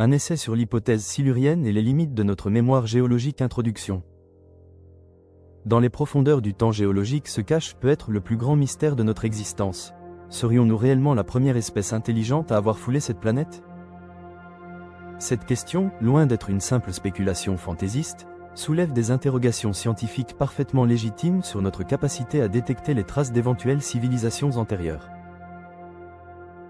Un essai sur l'hypothèse silurienne et les limites de notre mémoire géologique. Introduction. Dans les profondeurs du temps géologique se cache peut-être le plus grand mystère de notre existence. Serions-nous réellement la première espèce intelligente à avoir foulé cette planète? Cette question, loin d'être une simple spéculation fantaisiste, soulève des interrogations scientifiques parfaitement légitimes sur notre capacité à détecter les traces d'éventuelles civilisations antérieures.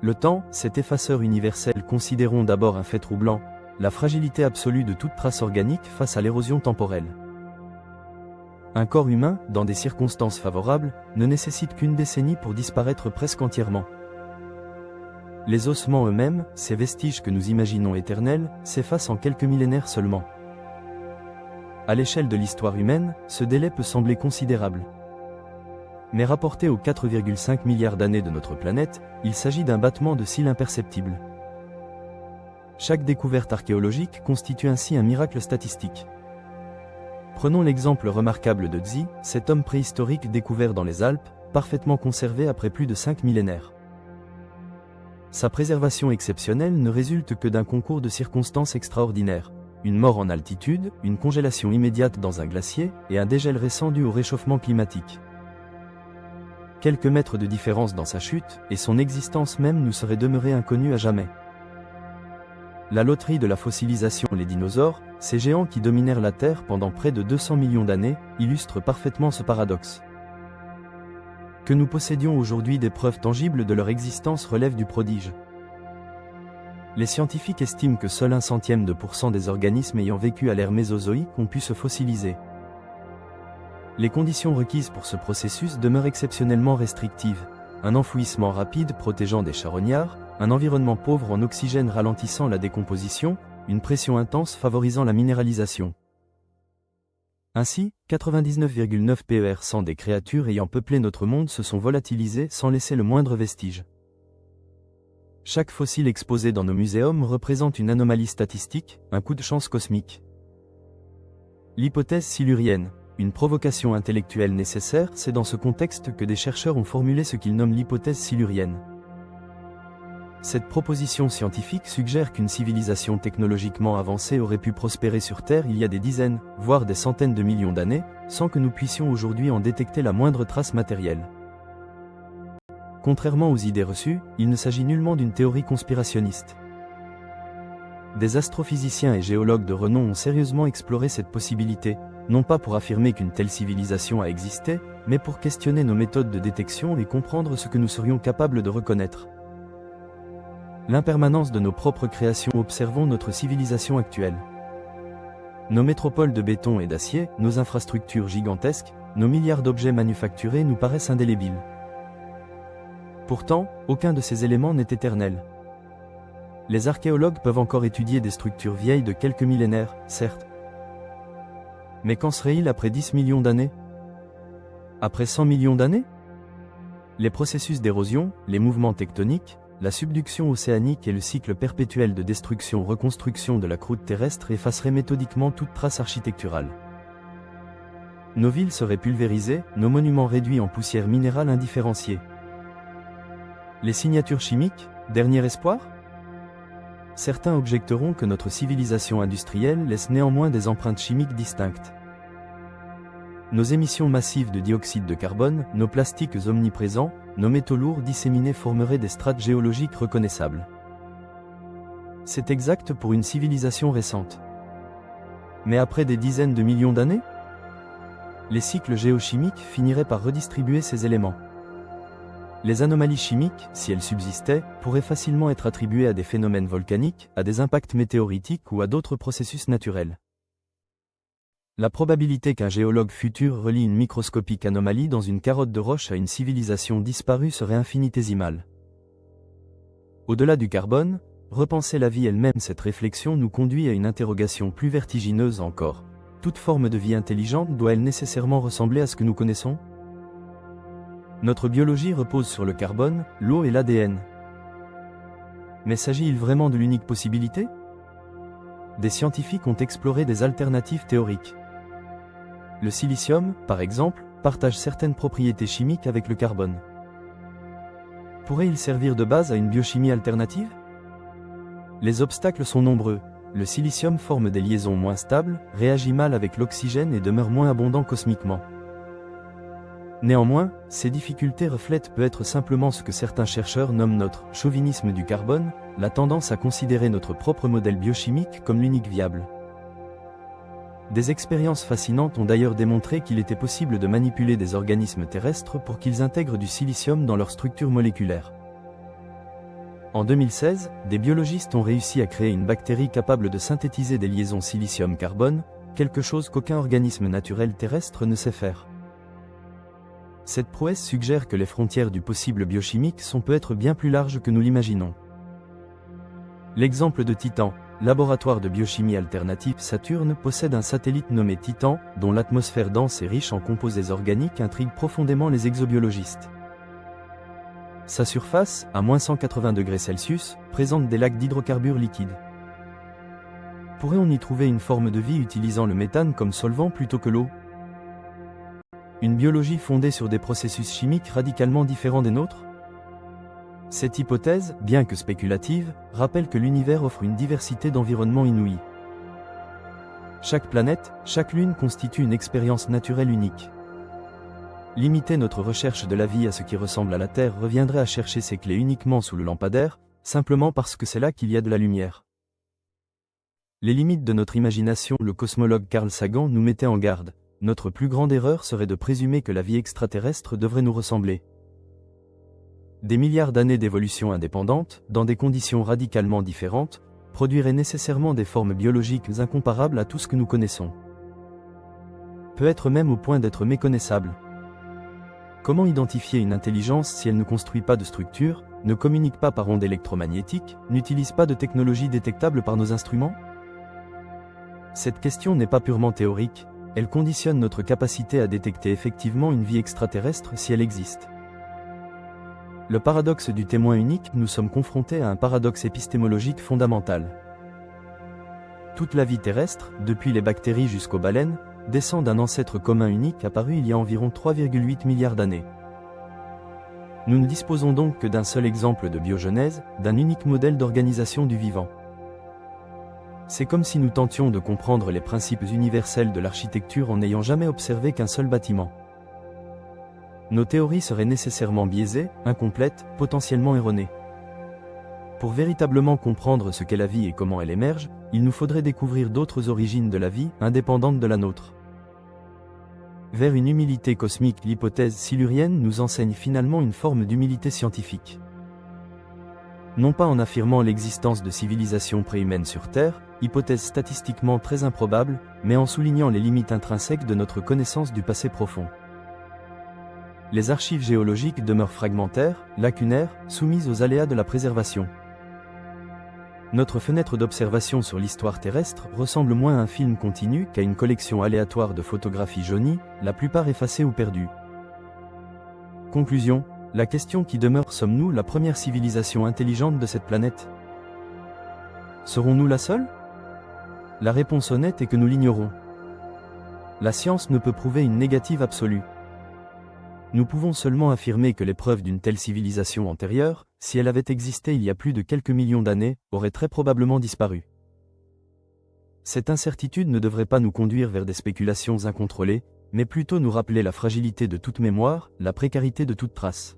Le temps, cet effaceur universel, considérons d'abord un fait troublant, la fragilité absolue de toute trace organique face à l'érosion temporelle. Un corps humain, dans des circonstances favorables, ne nécessite qu'une décennie pour disparaître presque entièrement. Les ossements eux-mêmes, ces vestiges que nous imaginons éternels, s'effacent en quelques millénaires seulement. À l'échelle de l'histoire humaine, ce délai peut sembler considérable. Mais rapporté aux 4,5 milliards d'années de notre planète, il s'agit d'un battement de cils imperceptible. Chaque découverte archéologique constitue ainsi un miracle statistique. Prenons l'exemple remarquable de Xi, cet homme préhistorique découvert dans les Alpes, parfaitement conservé après plus de 5 millénaires. Sa préservation exceptionnelle ne résulte que d'un concours de circonstances extraordinaires. Une mort en altitude, une congélation immédiate dans un glacier, et un dégel récent dû au réchauffement climatique. Quelques mètres de différence dans sa chute, et son existence même nous serait demeurée inconnue à jamais. La loterie de la fossilisation, les dinosaures, ces géants qui dominèrent la Terre pendant près de 200 millions d'années, illustrent parfaitement ce paradoxe. Que nous possédions aujourd'hui des preuves tangibles de leur existence relève du prodige. Les scientifiques estiment que seul 0,1% des organismes ayant vécu à l'ère mésozoïque ont pu se fossiliser. Les conditions requises pour ce processus demeurent exceptionnellement restrictives. Un enfouissement rapide protégeant des charognards, un environnement pauvre en oxygène ralentissant la décomposition, une pression intense favorisant la minéralisation. Ainsi, 99,9% des créatures ayant peuplé notre monde se sont volatilisées sans laisser le moindre vestige. Chaque fossile exposé dans nos muséums représente une anomalie statistique, un coup de chance cosmique. L'hypothèse silurienne. Une provocation intellectuelle nécessaire, c'est dans ce contexte que des chercheurs ont formulé ce qu'ils nomment l'hypothèse silurienne. Cette proposition scientifique suggère qu'une civilisation technologiquement avancée aurait pu prospérer sur Terre il y a des dizaines, voire des centaines de millions d'années, sans que nous puissions aujourd'hui en détecter la moindre trace matérielle. Contrairement aux idées reçues, il ne s'agit nullement d'une théorie conspirationniste. Des astrophysiciens et géologues de renom ont sérieusement exploré cette possibilité, non pas pour affirmer qu'une telle civilisation a existé, mais pour questionner nos méthodes de détection et comprendre ce que nous serions capables de reconnaître. L'impermanence de nos propres créations. Observons notre civilisation actuelle. Nos métropoles de béton et d'acier, nos infrastructures gigantesques, nos milliards d'objets manufacturés nous paraissent indélébiles. Pourtant, aucun de ces éléments n'est éternel. Les archéologues peuvent encore étudier des structures vieilles de quelques millénaires, certes. Mais qu'en serait-il après 10 millions d'années? Après 100 millions d'années? Les processus d'érosion, les mouvements tectoniques, la subduction océanique et le cycle perpétuel de destruction-reconstruction de la croûte terrestre effaceraient méthodiquement toute trace architecturale. Nos villes seraient pulvérisées, nos monuments réduits en poussière minérale indifférenciée. Les signatures chimiques, dernier espoir? Certains objecteront que notre civilisation industrielle laisse néanmoins des empreintes chimiques distinctes. Nos émissions massives de dioxyde de carbone, nos plastiques omniprésents, nos métaux lourds disséminés formeraient des strates géologiques reconnaissables. C'est exact pour une civilisation récente. Mais après des dizaines de millions d'années? Les cycles géochimiques finiraient par redistribuer ces éléments. Les anomalies chimiques, si elles subsistaient, pourraient facilement être attribuées à des phénomènes volcaniques, à des impacts météoritiques ou à d'autres processus naturels. La probabilité qu'un géologue futur relie une microscopique anomalie dans une carotte de roche à une civilisation disparue serait infinitésimale. Au-delà du carbone, repenser la vie elle-même. Cette réflexion nous conduit à une interrogation plus vertigineuse encore. Toute forme de vie intelligente doit-elle nécessairement ressembler à ce que nous connaissons? Notre biologie repose sur le carbone, l'eau et l'ADN. Mais s'agit-il vraiment de l'unique possibilité? Des scientifiques ont exploré des alternatives théoriques. Le silicium, par exemple, partage certaines propriétés chimiques avec le carbone. Pourrait-il servir de base à une biochimie alternative? Les obstacles sont nombreux. Le silicium forme des liaisons moins stables, réagit mal avec l'oxygène et demeure moins abondant cosmiquement. Néanmoins, ces difficultés reflètent peut-être simplement ce que certains chercheurs nomment notre « chauvinisme du carbone », la tendance à considérer notre propre modèle biochimique comme l'unique viable. Des expériences fascinantes ont d'ailleurs démontré qu'il était possible de manipuler des organismes terrestres pour qu'ils intègrent du silicium dans leur structure moléculaire. En 2016, des biologistes ont réussi à créer une bactérie capable de synthétiser des liaisons silicium-carbone, quelque chose qu'aucun organisme naturel terrestre ne sait faire. Cette prouesse suggère que les frontières du possible biochimique sont peut-être bien plus larges que nous l'imaginons. L'exemple de Titan, laboratoire de biochimie alternative Saturne, possède un satellite nommé Titan, dont l'atmosphère dense et riche en composés organiques intrigue profondément les exobiologistes. Sa surface, à -180°C, présente des lacs d'hydrocarbures liquides. Pourrait-on y trouver une forme de vie utilisant le méthane comme solvant plutôt que l'eau? Une biologie fondée sur des processus chimiques radicalement différents des nôtres? Cette hypothèse, bien que spéculative, rappelle que l'univers offre une diversité d'environnements inouïs. Chaque planète, chaque lune constitue une expérience naturelle unique. Limiter notre recherche de la vie à ce qui ressemble à la Terre reviendrait à chercher ses clés uniquement sous le lampadaire, simplement parce que c'est là qu'il y a de la lumière. Les limites de notre imagination. Le cosmologue Carl Sagan nous mettait en garde. Notre plus grande erreur serait de présumer que la vie extraterrestre devrait nous ressembler. Des milliards d'années d'évolution indépendante, dans des conditions radicalement différentes, produiraient nécessairement des formes biologiques incomparables à tout ce que nous connaissons. Peut-être même au point d'être méconnaissable. Comment identifier une intelligence si elle ne construit pas de structure, ne communique pas par ondes électromagnétiques, n'utilise pas de technologie détectable par nos instruments? Cette question n'est pas purement théorique, elle conditionne notre capacité à détecter effectivement une vie extraterrestre si elle existe. Le paradoxe du témoin unique. Nous sommes confrontés à un paradoxe épistémologique fondamental. Toute la vie terrestre, depuis les bactéries jusqu'aux baleines, descend d'un ancêtre commun unique apparu il y a environ 3,8 milliards d'années. Nous ne disposons donc que d'un seul exemple de biogenèse, d'un unique modèle d'organisation du vivant. C'est comme si nous tentions de comprendre les principes universels de l'architecture en n'ayant jamais observé qu'un seul bâtiment. Nos théories seraient nécessairement biaisées, incomplètes, potentiellement erronées. Pour véritablement comprendre ce qu'est la vie et comment elle émerge, il nous faudrait découvrir d'autres origines de la vie, indépendantes de la nôtre. Vers une humilité cosmique. L'hypothèse silurienne nous enseigne finalement une forme d'humilité scientifique. Non pas en affirmant l'existence de civilisations préhumaines sur Terre, hypothèse statistiquement très improbable, mais en soulignant les limites intrinsèques de notre connaissance du passé profond. Les archives géologiques demeurent fragmentaires, lacunaires, soumises aux aléas de la préservation. Notre fenêtre d'observation sur l'histoire terrestre ressemble moins à un film continu qu'à une collection aléatoire de photographies jaunies, la plupart effacées ou perdues. Conclusion, la question qui demeure: sommes-nous la première civilisation intelligente de cette planète? Serons-nous la seule? La réponse honnête est que nous l'ignorons. La science ne peut prouver une négative absolue. Nous pouvons seulement affirmer que les preuves d'une telle civilisation antérieure, si elle avait existé il y a plus de quelques millions d'années, auraient très probablement disparu. Cette incertitude ne devrait pas nous conduire vers des spéculations incontrôlées, mais plutôt nous rappeler la fragilité de toute mémoire, la précarité de toute trace.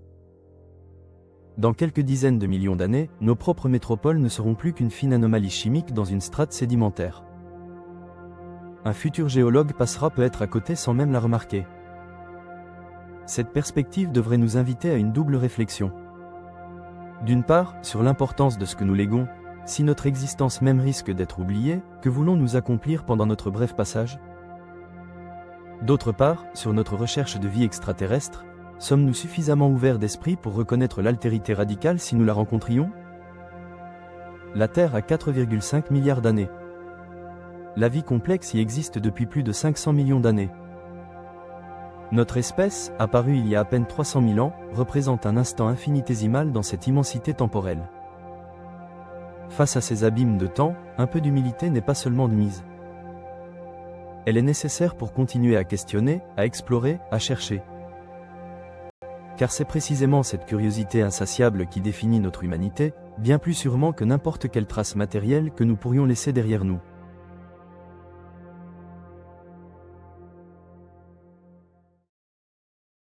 Dans quelques dizaines de millions d'années, nos propres métropoles ne seront plus qu'une fine anomalie chimique dans une strate sédimentaire. Un futur géologue passera peut-être à côté sans même la remarquer. Cette perspective devrait nous inviter à une double réflexion. D'une part, sur l'importance de ce que nous léguons. Si notre existence même risque d'être oubliée, que voulons-nous accomplir pendant notre bref passage? D'autre part, sur notre recherche de vie extraterrestre. Sommes-nous suffisamment ouverts d'esprit pour reconnaître l'altérité radicale si nous la rencontrions? La Terre a 4,5 milliards d'années. La vie complexe y existe depuis plus de 500 millions d'années. Notre espèce, apparue il y a à peine 300 000 ans, représente un instant infinitésimal dans cette immensité temporelle. Face à ces abîmes de temps, un peu d'humilité n'est pas seulement de mise. Elle est nécessaire pour continuer à questionner, à explorer, à chercher. Car c'est précisément cette curiosité insatiable qui définit notre humanité, bien plus sûrement que n'importe quelle trace matérielle que nous pourrions laisser derrière nous.